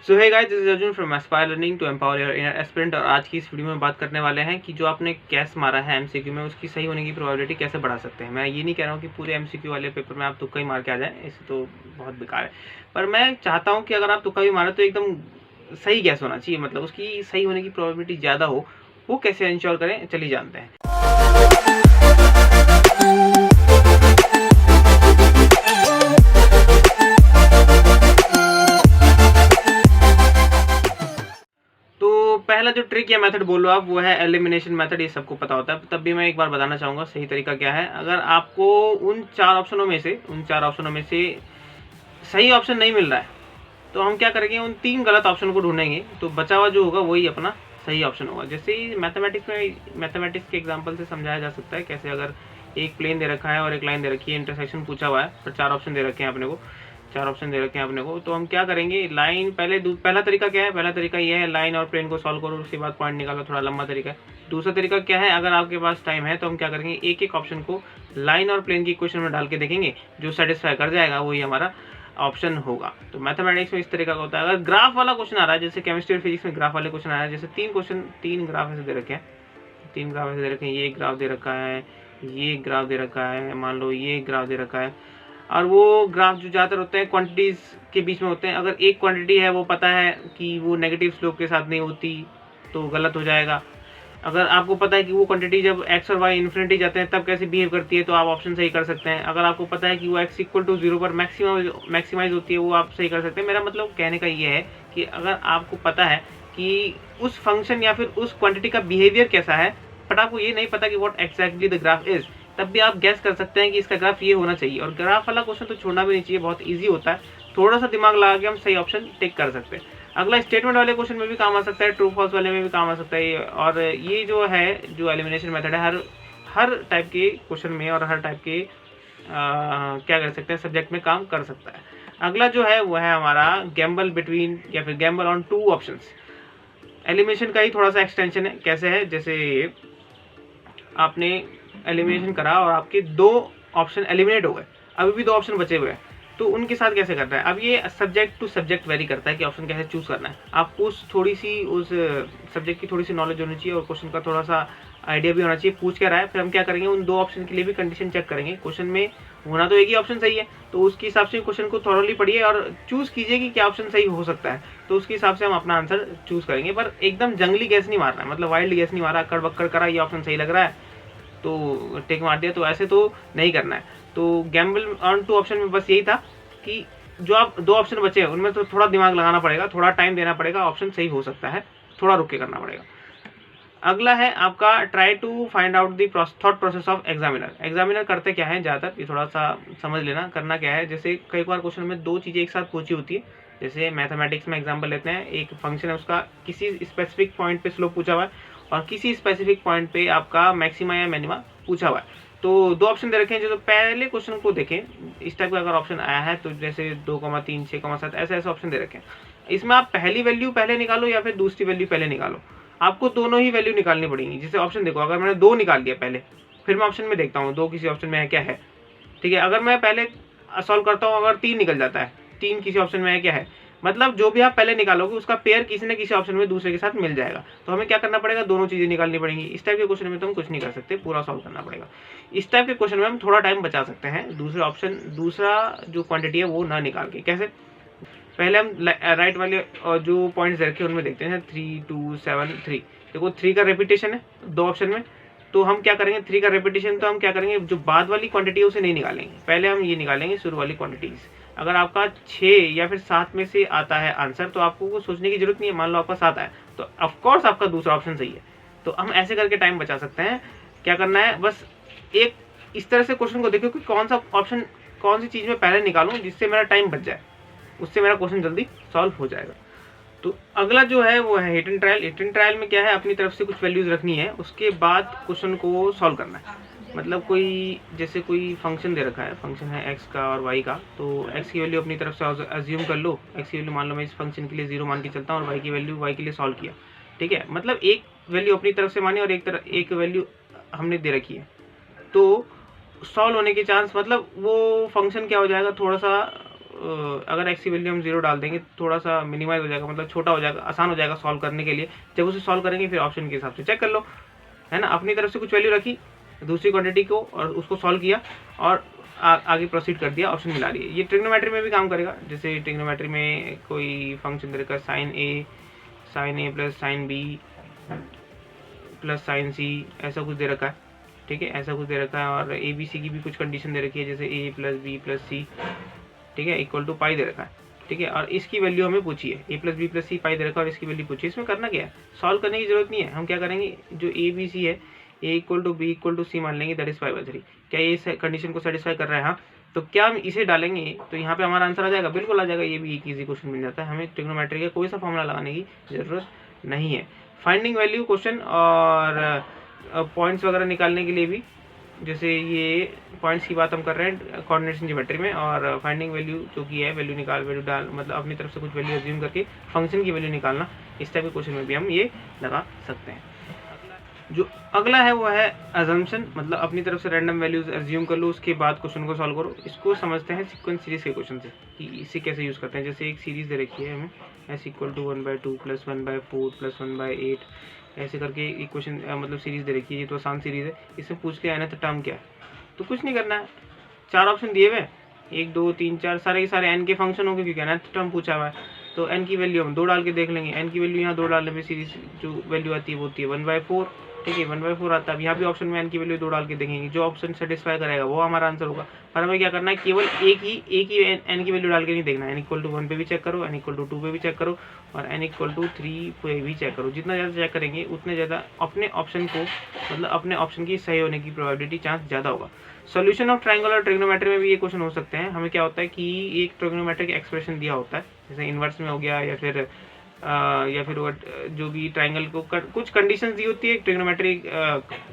So hey guys, this is Arjun from Aspire Learning to empower your inner aspirant. और आज की इस video में बात करने वाले हैं कि जो आपने कैस मारा है एमसीक्यू में, उसकी सही होने की प्रोबेबिलिटी कैसे बढ़ा सकते हैं। मैं ये नहीं कह रहा हूँ कि पूरे एमसीक्यू वाले पेपर में आप तुक्का ही मार के आ जाएं, इससे तो बहुत बेकार है। पर मैं चाहता हूँ कि अगर आप तुक्का भी मारे तो एकदम सही गैस होना चाहिए, मतलब उसकी सही होने की प्रोबेबिलिटी ज़्यादा हो। वो कैसे इंश्योर करें, चलिए जानते हैं। तो पहला जो ट्रिक या मेथड बोलो आप, वो है एलिमिनेशन मेथड। ये सबको पता होता है, तब भी मैं एक बार बताना चाहूँगा सही तरीका क्या है। अगर आपको उन चार ऑप्शनों में से सही ऑप्शन नहीं मिल रहा है, तो हम क्या करेंगे, उन 3 गलत ऑप्शन को ढूंढेंगे, तो बचा हुआ जो होगा वही अपना सही ऑप्शन होगा। जैसे ही मैथमेटिक्स के एग्जांपल से समझाया जा सकता है। कैसे, अगर एक प्लेन दे रखा है और एक लाइन दे रखी है, इंटरसेक्शन पूछा हुआ है, पर 4 ऑप्शन दे रखे हैं अपने को, तो हम क्या करेंगे, लाइन पहला तरीका क्या है, पहला तरीका ये है, लाइन और प्लेन को सॉल्व करो, उसके बाद पॉइंट निकालो, थोड़ा लंबा तरीका है। दूसरा तरीका क्या है, अगर आपके पास टाइम है तो हम क्या करेंगे, एक एक ऑप्शन को लाइन और प्लेन की इक्वेशन में डाल के देखेंगे, जो सेटिस्फाई कर जाएगा वही हमारा ऑप्शन होगा। तो मैथमेटिक्स में इस तरीका का होता है। अगर ग्राफ वाला क्वेश्चन आ रहा है, जैसे केमिस्ट्री और फिजिक्स में ग्राफ वाले क्वेश्चन आ रहा है, जैसे 3 ग्राफ ऐसे दे रखे हैं, ये ग्राफ दे रखा है, ये ग्राफ दे रखा है, मान लो ये ग्राफ दे रखा है। और वो ग्राफ जो ज़्यादातर होते हैं क्वांटिटीज़ के बीच में होते हैं। अगर एक क्वांटिटी है वो पता है कि वो नेगेटिव स्लोप के साथ नहीं होती, तो गलत हो जाएगा। अगर आपको पता है कि वो क्वांटिटी जब एक्स और वाई इन्फिनिटी जाते हैं तब कैसे बिहेव करती है, तो आप ऑप्शन सही कर सकते हैं। अगर आपको पता है कि वो एक्स इक्वल टू 0 पर मैक्सिमाइज होती है, वो आप सही कर सकते हैं। मेरा मतलब कहने का ये है कि अगर आपको पता है कि उस फंक्शन या फिर उस क्वांटिटी का बिहेवियर कैसा है, बट आपको ये नहीं पता कि what exactly the graph is, तब भी आप गैस कर सकते हैं कि इसका ग्राफ ये होना चाहिए। और ग्राफ वाला क्वेश्चन तो छोड़ना भी नहीं चाहिए, बहुत ईजी होता है। थोड़ा सा दिमाग लगा के हम सही ऑप्शन टिक कर सकते हैं। अगला स्टेटमेंट वाले क्वेश्चन में भी काम आ सकता है, ट्रू फॉल्स वाले में भी काम आ सकता है। और ये जो है, जो एलिमिनेशन मेथड है, हर टाइप के क्वेश्चन में और हर टाइप के क्या कर सकते हैं, सब्जेक्ट में काम कर सकता है। अगला जो है वो है हमारा गैम्बल बिटवीन या फिर गैम्बल ऑन 2 ऑप्शंस। एलिमिनेशन का ही थोड़ा सा एक्सटेंशन है। कैसे है, जैसे आपने एलिमिनेशन करा और आपके 2 ऑप्शन एलिमिनेट हो गए, अभी भी 2 ऑप्शन बचे हुए हैं, तो उनके साथ कैसे करना है। अब ये सब्जेक्ट टू सब्जेक्ट वेरी करता है कि ऑप्शन कैसे चूज करना है। आपको उस सब्जेक्ट की थोड़ी सी नॉलेज होनी चाहिए और क्वेश्चन का थोड़ा सा आइडिया भी होना चाहिए, पूछ क्या रहा है। फिर हम क्या करेंगे, उन 2 ऑप्शन के लिए भी कंडीशन चेक करेंगे। क्वेश्चन में होना तो एक ही ऑप्शन सही है, तो उसके हिसाब से क्वेश्चन को थॉरली पढ़िए और चूज कीजिए कि क्या ऑप्शन सही हो सकता है, तो उसके हिसाब से हम अपना आंसर चूज करेंगे। पर एकदम जंगली गैस नहीं मारना है, मतलब वाइल्ड गैस नहीं मारा, अक्कड़ बक्कड़ करा, ये ऑप्शन सही लग रहा है तो टिक मार दिया, तो ऐसे तो नहीं करना है। तो गैम्बल ऑन 2 ऑप्शन में बस यही था कि जो आप 2 ऑप्शन बचे हैं उनमें तो थोड़ा दिमाग लगाना पड़ेगा, थोड़ा टाइम देना पड़ेगा, ऑप्शन सही हो सकता है, थोड़ा रुक के करना पड़ेगा। अगला है आपका try to find out the thought process of examiner करते क्या है ज़्यादातर, ये थोड़ा सा समझ लेना। करना क्या है, जैसे कई बार क्वेश्चन में 2 चीज़ें एक साथ पूछी होती है। जैसे मैथमेटिक्स में एग्जाम्पल लेते हैं, एक फंक्शन है, उसका किसी स्पेसिफिक पॉइंट पे स्लोप पूछा हुआ है और किसी स्पेसिफिक पॉइंट पे आपका मैक्सिमा या मिनिमा पूछा हुआ है। तो 2 ऑप्शन दे रखे हैं। जो पहले क्वेश्चन को देखें, इस टाइप का अगर ऑप्शन आया है, तो जैसे 2,3, 6,7 ऐसे ऑप्शन दे रखे हैं। इसमें आप पहली वैल्यू पहले निकालो या फिर दूसरी वैल्यू पहले निकालो, आपको दोनों ही वैल्यू निकालनी पड़ेगी। जैसे ऑप्शन देखो, अगर मैंने 2 निकाल लिया पहले, फिर मैं ऑप्शन में देखता हूँ 2 किसी ऑप्शन में है क्या है, ठीक है। अगर मैं पहले सॉल्व करता हूँ, अगर 3 निकल जाता है, 3 किसी ऑप्शन में है क्या है, मतलब जो भी आप पहले निकालोगे उसका पेयर किसी न किसी ऑप्शन में दूसरे के साथ मिल जाएगा। तो हमें क्या करना पड़ेगा, दोनों चीजें निकालनी पड़ेंगी। इस टाइप के क्वेश्चन में तो हम कुछ नहीं कर सकते, पूरा सॉल्व करना पड़ेगा। इस टाइप के क्वेश्चन में हम थोड़ा टाइम बचा सकते हैं, दूसरा जो क्वांटिटी है वो ना निकाल के। कैसे, पहले हम राइट वाले जो पॉइंट्स रखे उनमें देखते हैं, 3, 2, 7, 3। देखो 3 का रेपिटेशन है 2 ऑप्शन में, तो हम क्या करेंगे, 3 का रेपिटेशन, तो हम क्या करेंगे, जो बाद वाली क्वांटिटी है उसे नहीं निकालेंगे, पहले हम ये निकालेंगे शुरू वाली क्वांटिटीज। अगर आपका 6 या फिर 7 में से आता है आंसर, तो आपको वो सोचने की जरूरत नहीं है। मान लो आपका 7 है, तो ऑफकोर्स आपका दूसरा ऑप्शन सही है। तो हम ऐसे करके टाइम बचा सकते हैं। क्या करना है, बस एक इस तरह से क्वेश्चन को देखो कि कौन सा ऑप्शन, कौन सी चीज में पहले निकालूं जिससे मेरा टाइम बच जाए, उससे मेरा क्वेश्चन जल्दी सॉल्व हो जाएगा। तो अगला जो है वो है hit and trial. Hit and trial में क्या है, अपनी तरफ से कुछ वैल्यूज रखनी है, उसके बाद क्वेश्चन को सॉल्व करना है। मतलब जैसे कोई फंक्शन दे रखा है, फंक्शन है एक्स का और वाई का, तो एक्स की वैल्यू अपनी तरफ से अज्यूम कर लो, एक्स की वैल्यू मान लो मैं इस फंक्शन के लिए 0 मान के चलता हूँ और वाई की वैल्यू वाई के लिए सॉल्व किया, ठीक है। मतलब एक वैल्यू अपनी तरफ से मानी और एक वैल्यू हमने दे रखी है, तो सॉल्व होने के चांस, मतलब वो फंक्शन क्या हो जाएगा, थोड़ा सा अगर एक्स की वैल्यू हम 0 डाल देंगे थोड़ा सा मिनिमाइज हो जाएगा, मतलब छोटा हो जाएगा, आसान हो जाएगा सॉल्व करने के लिए। जब उसे सॉल्व करेंगे फिर ऑप्शन के हिसाब से चेक कर लो, है ना। अपनी तरफ से कुछ वैल्यू रखी दूसरी क्वांटिटी को और उसको सॉल्व किया और आगे प्रोसीड कर दिया, ऑप्शन मिला लिए। ये ट्रिग्नोमेट्री में भी काम करेगा। जैसे ट्रिग्नोमेट्री में कोई फंक्शन दे रखा है sine a plus sine b plus sine c, ऐसा कुछ दे रखा है, ठीक है, ऐसा कुछ दे रखा है। और ए बी सी की भी कुछ कंडीशन दे रखी है, जैसे ए प्लस बी प्लस सी, ठीक है, इक्वल टू पाई दे रखा है, ठीक है। और इसकी वैल्यू हमें पूछी है, ए प्लस बी प्लस सी पाई दे रखा है और इसकी वैल्यू पूछी है। इसमें करना क्या है, सॉल्व करने की जरूरत नहीं है। हम क्या करेंगे, जो ए बी सी है, a equal to b equal to c मान लेंगे, दैट इज 5/3। क्या ये कंडीशन को सेटिस्फाई कर रहा है? हाँ। तो क्या हम इसे डालेंगे तो यहाँ पे हमारा आंसर आ जाएगा, बिल्कुल आ जाएगा। ये भी एक ईजी क्वेश्चन मिल जाता है, हमें ट्रिग्नोमेट्री का कोई सा फॉर्मूला लगाने की जरूरत नहीं है। फाइंडिंग वैल्यू क्वेश्चन और पॉइंट्स वगैरह निकालने के लिए भी, जैसे ये पॉइंट्स की बात हम कर रहे हैं कोऑर्डिनेशन ज्योमेट्री में, और फाइंडिंग वैल्यू जो की है, वैल्यू डाल, मतलब अपनी तरफ से कुछ वैल्यू अज्यूम करके फंक्शन की वैल्यू निकालना, इस टाइप के क्वेश्चन में भी हम ये लगा सकते हैं। जो अगला है वो है अजम्पशन, मतलब अपनी तरफ से रैंडम वैल्यूज अज्यूम कर लो, उसके बाद क्वेश्चन को सॉल्व करो। इसको समझते हैं सीक्वेंस सीरीज के क्वेश्चन से कि इसे कैसे यूज़ करते हैं। जैसे एक सीरीज दे रखी है हमें, S equal to 1/2 plus 1/4 plus 1/8, ऐसे करके इक्वेशन मतलब सीरीज दे रखी है। ये तो आसान सीरीज है। इससे पूछ लिया nth टर्म क्या है, तो कुछ नहीं करना है, 4 ऑप्शन दिए हुए, 1 2 3 4, सारे के सारे n के फंक्शन होंगे क्योंकि nth टर्म पूछा हुआ है। तो n की वैल्यू हम 2 डाल के देख लेंगे। n की वैल्यू यहाँ 2 डालने में सीरीज जो वैल्यू आती है वो होती है 1/4, ठीक है, 1/4 आता है। अब यहाँ भी ऑप्शन में n की वैल्यू 2 डाल के देखेंगे, जो ऑप्शन सेटिस्फाई करेगा वो हमारा आंसर होगा। पर हमें क्या करना है, केवल एक ही n की वैल्यू डाल के नहीं देखना है। n इक्वल टू 1 पे भी चेक करो, n इक्वल टू 2 पे भी चेक करो और n इक्वल टू 3 पे भी चेक करो। जितना ज़्यादा चेक करेंगे उतने ज़्यादा अपने ऑप्शन को, मतलब अपने ऑप्शन की सही होने की प्रोबेबिलिटी चांस ज़्यादा होगा। सॉल्यूशन ऑफ ट्रायंगल और ट्रिग्नोमेट्री में भी ये क्वेश्चन हो सकते हैं। हमें क्या होता है कि एक ट्रिग्नोमेट्रिक एक्सप्रेशन दिया होता है, जैसे इन्वर्स में हो गया या फिर जो भी ट्रायंगल को कुछ कंडीशंस दी होती है, ट्रिग्नोमेट्री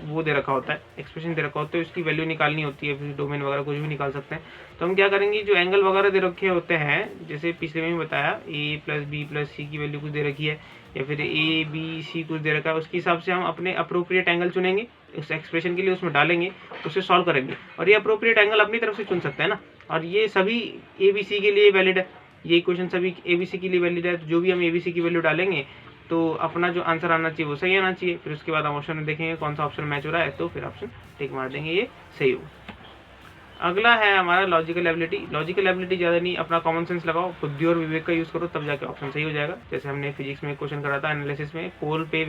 वो दे रखा होता है, एक्सप्रेशन दे रखा होता है, उसकी वैल्यू निकालनी होती है, फिर डोमेन वगैरह कुछ भी निकाल सकते हैं। तो हम क्या करेंगे, जो एंगल वगैरह दे रखे होते हैं, जैसे पिछले में बताया ए प्लस बी प्लस सी की वैल्यू कुछ दे रखी है या फिर ए बी सी कुछ दे रखा है, उसके हिसाब से हम अपने अप्रोप्रिएट एंगल चुनेंगे उस एक्सप्रेशन के लिए, उसमें डालेंगे, उसे सॉल्व करेंगे। और ये अप्रोप्रिएट एंगल अपनी तरफ से चुन सकते हैं ना, और ये सभी ए बी सी के लिए वैलिड है। ये इक्वेशन सभी एबीसी के लिए वैलिड है। तो जो भी हम एबीसी की वैल्यू डालेंगे तो अपना जो आंसर आना चाहिए वो सही आना चाहिए। फिर उसके बाद हम ऑप्शन में देखेंगे कौन सा ऑप्शन मैच हो रहा है, तो फिर ऑप्शन टिक मार देंगे, ये सही हो। अगला है हमारा लॉजिकल एबिलिटी। लॉजिकल एबिलिटी ज़्यादा नहीं, अपना कॉमन सेंस लगाओ, बुद्धि और विवेक का यूज़ करो, तब जाके ऑप्शन सही हो जाएगा। जैसे हमने फिजिक्स में क्वेश्चन करा था एनालिसिस में, पोल पे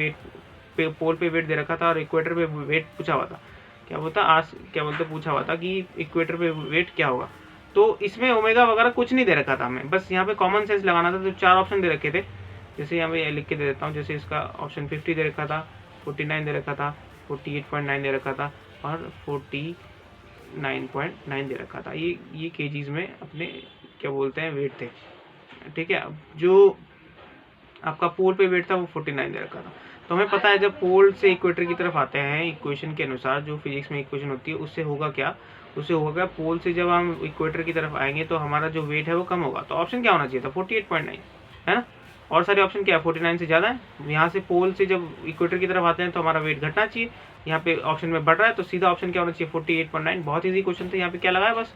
वेट दे रखा था और इक्वेटर पे वेट पूछा हुआ था। क्या बोलते पूछा हुआ था कि इक्वेटर पे वेट क्या होगा। तो इसमें ओमेगा वगैरह कुछ नहीं दे रखा था हमें, बस यहाँ पे कॉमन सेंस लगाना था। तो 4 ऑप्शन दे रखे थे, जैसे यहाँ पे लिख के दे देता हूँ। जैसे इसका ऑप्शन 50 दे रखा था, 49 दे रखा था, 48.9 दे रखा था और 49.9 दे रखा था। ये केजीज में अपने क्या बोलते हैं वेट थे, ठीक है। अब जो आपका पोल पे वेट था वो 49 दे रखा था। तो हमें पता है जब पोल से इक्वेटर की तरफ आते हैं, इक्वेशन के अनुसार जो फिजिक्स में इक्वेशन होती है, उससे होगा क्या, पोल से जब हम इक्वेटर की तरफ आएंगे तो हमारा जो वेट है वो कम होगा। तो ऑप्शन क्या होना चाहिए था, 48.9, है ना। और सारे ऑप्शन क्या है, 49 से ज़्यादा है। यहाँ से पोल से जब इक्वेटर की तरफ आते हैं तो हमारा वेट घटना चाहिए, यहाँ पे ऑप्शन में बढ़ रहा है, तो सीधा ऑप्शन क्या होना चाहिए, 48.9। बहुत ईजी क्वेश्चन था। यहाँ पे क्या लगाया, बस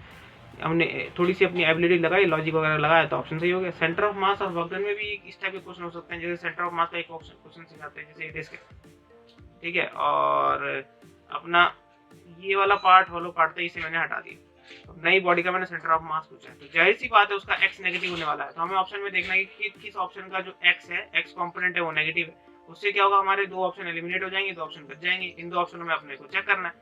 हमने थोड़ी सी अपनी एबिलिटी लगाई, लॉजिक वगैरह लगाया, तो ऑप्शन सही हो गया। सेंटर ऑफ मास और वर्क डन में भी इस टाइप के क्वेश्चन हो सकते हैं। जैसे सेंटर ऑफ मास का एक क्वेश्चन सिखाते हैं, जैसे डिस्क, ठीक है। और अपना ये वाला पार्ट होलो पार्ट था, इसे मैंने हटा दिया। तो नई बॉडी का मैंने सेंटर ऑफ मास पूछा है, तो जाहिर सी बात है उसका एक्स नेगेटिव होने वाला है। तो हमें ऑप्शन में देखना है कि किस ऑप्शन का जो एक्स है, एक्स कंपोनेंट है, वो नेगेटिव है। उससे क्या होगा, हमारे 2 ऑप्शन एलिमिनेट हो जाएंगे, 2 ऑप्शन बच जाएंगे। इन 2 ऑप्शनों में अपने को चेक करना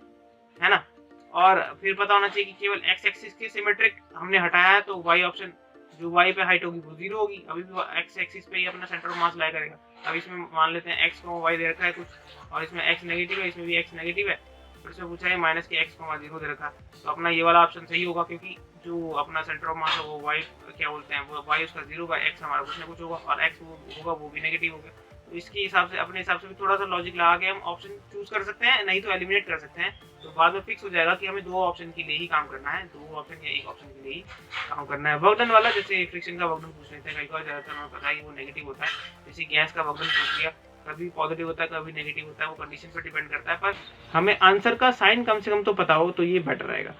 है ना। और फिर पता होना चाहिए कि केवल एक्स एक्सिस की सिमेट्रिक हमने हटाया है, तो वाई ऑप्शन जो वाई पे हाइट होगी वो 0 होगी। अभी भी एक्स एक्सिस पे ही अपना सेंटर ऑफ मास लाया करेगा। अब इसमें मान लेते हैं एक्स को वाई दे रखा है कुछ, और इसमें एक्स नेगेटिव है, इसमें भी एक्स नेगेटिव है, फिर से पूछा है माइनस के एक्स को 0 दे रखा है। तो अपना ये वाला ऑप्शन सही होगा, क्योंकि जो अपना सेंटर ऑफ मास है वो वाई क्या बोलते हैं, वो वाई उसका 0 का, एक्स हमारा कुछ ना कुछ होगा, और एक्स वो होगा वो भी नेगेटिव होगा। तो इसके हिसाब से अपने हिसाब से भी थोड़ा सा लॉजिक लगा के हम ऑप्शन चूज कर सकते हैं, नहीं तो एलिमिनेट कर सकते हैं। तो बाद में फिक्स हो जाएगा कि हमें 2 ऑप्शन के लिए ही काम करना है, 2 ऑप्शन या 1 ऑप्शन के लिए ही काम करना है। वर्क डन वाला, जैसे फ्रिक्शन का वर्क डन पूछ लेते हैं, कई बार ज़्यादातर हमें पता है कि वो नेगेटिव होता है। जैसे गैस का वर्क डन पूछ लिया, कभी पॉजिटिव होता है कभी नेगेटिव होता है, वो कंडीशन पर डिपेंड करता है। पर हमें आंसर का साइन कम से कम तो पता हो तो ये बेटर रहेगा।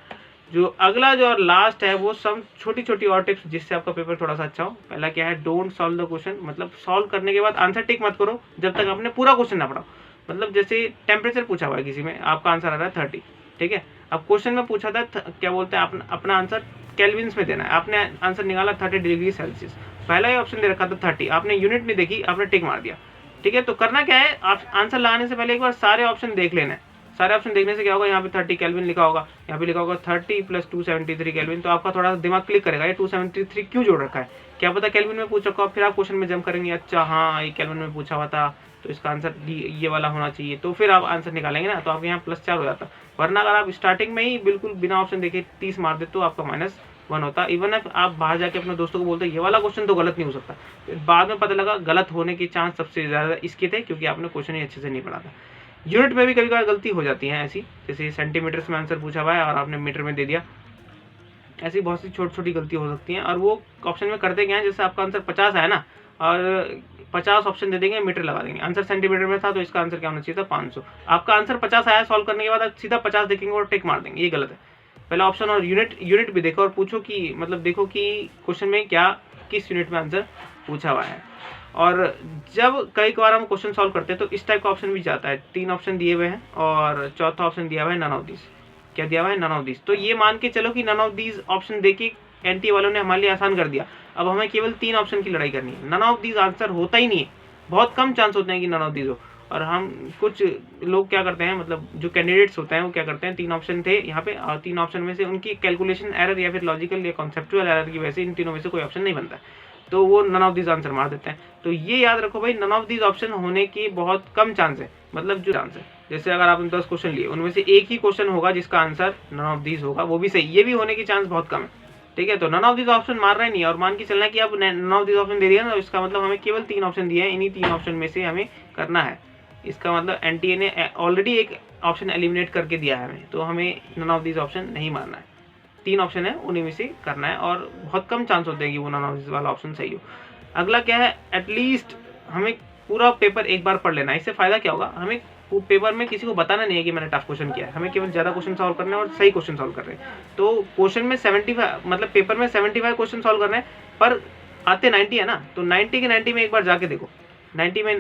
जो अगला जो और लास्ट है वो सब छोटी छोटी और टिप्स जिससे आपका पेपर थोड़ा सा अच्छा हो। पहला क्या है, डोंट सॉल्व द क्वेश्चन, मतलब सॉल्व करने के बाद आंसर टिक मत करो जब तक आपने पूरा क्वेश्चन ना पढ़ा। मतलब जैसे टेम्परेचर पूछा हुआ है किसी में, आपका आंसर आ रहा है 30, ठीक है। अब क्वेश्चन में पूछा था क्या बोलते हैं अपना आंसर केल्विन्स में देना है, आपने आंसर निकाला 30 डिग्री सेल्सियस, पहला ही ऑप्शन दे रखा था 30, आपने यूनिट नहीं देखी, आपने टिक मार दिया, ठीक है। तो करना क्या है, आप आंसर लगाने से पहले एक बार सारे ऑप्शन देख लेना है। सारे ऑप्शन देखने से क्या होगा, यहाँ पे 30 केल्विन लिखा होगा, यहाँ पे लिखा होगा 30 + 273 केल्विन, तो आपका थोड़ा सा दिमाग क्लिक करेगा ये 273 क्यों जोड़ रखा है, क्या पता केल्विन में पूछ रखा हो। फिर आप क्वेश्चन में जंप करेंगे, अच्छा हाँ ये केल्विन में पूछा हुआ था तो इसका आंसर ये वाला होना चाहिए, तो फिर आप आंसर निकालेंगे ना, तो आपके यहाँ +4 हो जाता। वरना अगर आप स्टार्टिंग में ही बिल्कुल बिना ऑप्शन देखे 30 मार दे तो आपका -1 होता। इवन आप बाहर जाके अपने दोस्तों को बोलते ये वाला क्वेश्चन तो गलत नहीं हो सकता, फिर बाद में पता लगा गलत होने के चांस सबसे ज़्यादा इसके थे क्योंकि आपने क्वेश्चन ही अच्छे से नहीं पढ़ा था। यूनिट में भी कभी कभार गलती हो जाती है ऐसी, जैसे सेंटीमीटर्स में आंसर पूछा हुआ है और आपने मीटर में दे दिया, ऐसी बहुत सी छोटी छोटी गलती हो सकती हैं। और वो ऑप्शन में करते क्या है, जैसे आपका आंसर 50 है ना और 50 ऑप्शन दे देंगे, मीटर लगा देंगे, आंसर सेंटीमीटर में था तो इसका आंसर क्या होना चाहिए था 500। आपका आंसर 50 आया, सॉल्व करने के बाद आप सीधा 50 देखेंगे और टिक मार देंगे, ये गलत है। पहला ऑप्शन और यूनिट भी देखो और पूछो कि मतलब देखो कि क्वेश्चन में क्या किस यूनिट में आंसर पूछा हुआ है। और जब कई बार हम क्वेश्चन सॉल्व करते हैं तो इस टाइप का ऑप्शन भी जाता है, 3 ऑप्शन दिए हुए हैं और चौथा ऑप्शन दिया हुआ है नन ऑफ दिस। क्या दिया हुआ है, नन ऑफ दिस। तो ये मान के चलो कि नन ऑफ दिस ऑप्शन देके एनटी वालों ने हमारे लिए आसान कर दिया। अब हमें केवल 3 ऑप्शन की लड़ाई करनी है, नन ऑफ दिस आंसर होता ही नहीं है, बहुत कम चांस होते हैं कि नन ऑफ दिस हो। और हम कुछ लोग क्या करते हैं, मतलब जो कैंडिडेट्स होते हैं वो क्या करते हैं, 3 ऑप्शन थे यहाँ पे और 3 ऑप्शन में से उनकी कैलकुलेशन एरर या फिर लॉजिकल या कॉन्सेप्चुअल एरर की वजह से इन तीनों में से कोई ऑप्शन नहीं बनता, तो वो नन ऑफ दिस आंसर मार देते हैं। तो ये याद रखो भाई, नन ऑफ दिस ऑप्शन होने की बहुत कम चांस है, मतलब जो चांस है, जैसे अगर आपने 10 क्वेश्चन लिए उनमें से एक ही क्वेश्चन होगा जिसका आंसर नन ऑफ दिस होगा, वो भी सही, ये भी होने की चांस बहुत कम है, ठीक है। तो नन ऑफ दिस ऑप्शन मार रहा ही नहीं, और मान के चलना कि आप नन ऑफ दिस ऑप्शन दे दिया ना, तो इसका मतलब हमें केवल 3 ऑप्शन दिए हैं, इन्हीं 3 ऑप्शन में से हमें करना है। इसका मतलब एनटीए ने ऑलरेडी एक ऑप्शन एलिमिनेट करके दिया है हमें, तो हमें नन ऑफ दिस ऑप्शन नहीं मारना है। 3 ऑप्शन है उन्हीं में से करना है और बहुत कम चांस होते हैं कि वो नन ऑफ दिस वाला ऑप्शन सही हो। अगला क्या है, एटलीस्ट हमें पूरा पेपर एक बार पढ़ लेना है। इससे फायदा क्या होगा, हमें पेपर में किसी को बताना नहीं है कि मैंने टफ क्वेश्चन किया है, हमें केवल ज़्यादा क्वेश्चन सॉल्व करने हैं और सही क्वेश्चन सॉल्व कर रहे हैं। तो क्वेश्चन में 75 मतलब पेपर में 75 क्वेश्चन सॉल्व करने हैं, पर आते 90 है ना, तो 90 के 90 में एक बार जाके देखो, 90 में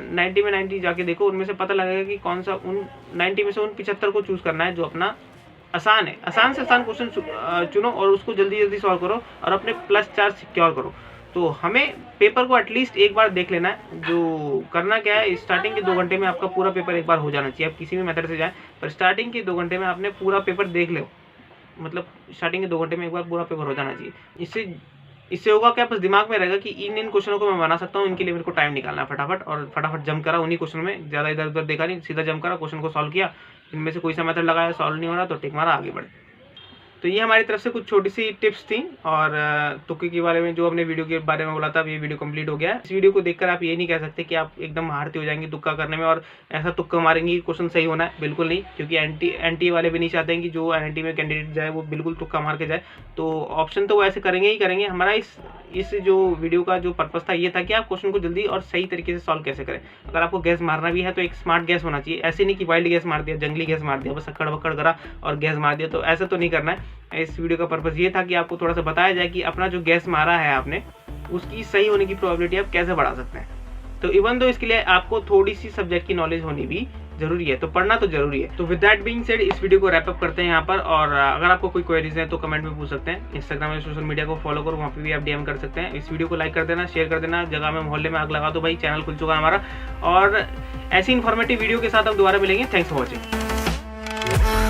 90 जाके देखो, उनमें से पता लगेगा कि कौन सा उन 90 में से उन 75 को चूज़ करना है जो अपना आसान है। आसान से आसान क्वेश्चन चुनो और उसको जल्दी जल्दी सॉल्व करो और अपने +4 सिक्योर करो। तो हमें पेपर को एटलीस्ट एक बार देख लेना है। जो करना क्या है, स्टार्टिंग के 2 घंटे में आपका पूरा पेपर एक बार हो जाना चाहिए, आप किसी भी मेथड से जाएं, पर स्टार्टिंग के 2 घंटे में आपने पूरा पेपर देख लो, मतलब स्टार्टिंग के 2 घंटे में एक बार पूरा पेपर हो जाना चाहिए। इससे होगा क्या, बस दिमाग में रहेगा कि इन क्वेश्चनों को मैं बना सकता हूँ, इनके लिए मेरे को टाइम निकालना है फटाफट, और फटाफट जंप करा उन्हीं क्वेश्चन में, ज़्यादा इधर उधर देखा नहीं, सीधा जंप करा, क्वेश्चन को सॉल्व किया, इनमें से कोई सा मेथड लगाया, सॉल्व नहीं हो रहा तो टिक मारा, आगे बढ़े। तो ये हमारी तरफ से कुछ छोटी सी टिप्स थी, और तुक्के के बारे में जो हमने वीडियो के बारे में बोला था, अब ये वीडियो कंप्लीट हो गया है। इस वीडियो को देखकर आप ये नहीं कह सकते कि आप एकदम हारते हो जाएंगे तुक्का करने में और ऐसा तुक्का मारेंगे कि क्वेश्चन सही होना है, बिल्कुल नहीं, क्योंकि एनटीए वाले भी नहीं चाहते हैं कि जो एनटीए में कैंडिडेट जाए वो बिल्कुल तुक्का मार के जाए। तो ऑप्शन तो वो ऐसे करेंगे ही करेंगे। हमारा इस जो वीडियो का जो पर्पस था ये था कि आप क्वेश्चन को जल्दी और सही तरीके से सॉल्व कैसे करें। अगर आपको गैस मारना भी है तो एक स्मार्ट गैस होना चाहिए, ऐसे नहीं कि वाइल्ड गैस मार दिया, जंगली गैस मार दिया, बस अकड़ बकड़ करा और गैस मार दिया, तो ऐसा तो नहीं करना है। इस वीडियो का पर्पस ये था कि आपको थोड़ा सा बताया जाए कि अपना जो गैस मारा है आपने, उसकी सही होने की प्रोबेबिलिटी आप कैसे बढ़ा सकते हैं। तो इवन दो इसके लिए आपको थोड़ी सी सब्जेक्ट की नॉलेज होनी भी जरूरी है, तो पढ़ना तो जरूरी है। तो विद दैट बीइंग सेड इस वीडियो को रैप अप करते हैं यहाँ पर, और अगर आपको कोई क्वेरीज है तो कमेंट में पूछ सकते हैं। इंस्टाग्राम में सोशल मीडिया को फॉलो करो, वहाँ पे भी आप डीएम कर सकते हैं। इस वीडियो को लाइक कर देना, शेयर कर देना, जगह में मोहल्ले में आग लगा दो भाई, चैनल खुल चुका है हमारा। और ऐसी इन्फॉर्मेटिव वीडियो के साथ हम दोबारा मिलेंगे। Thanks for watching.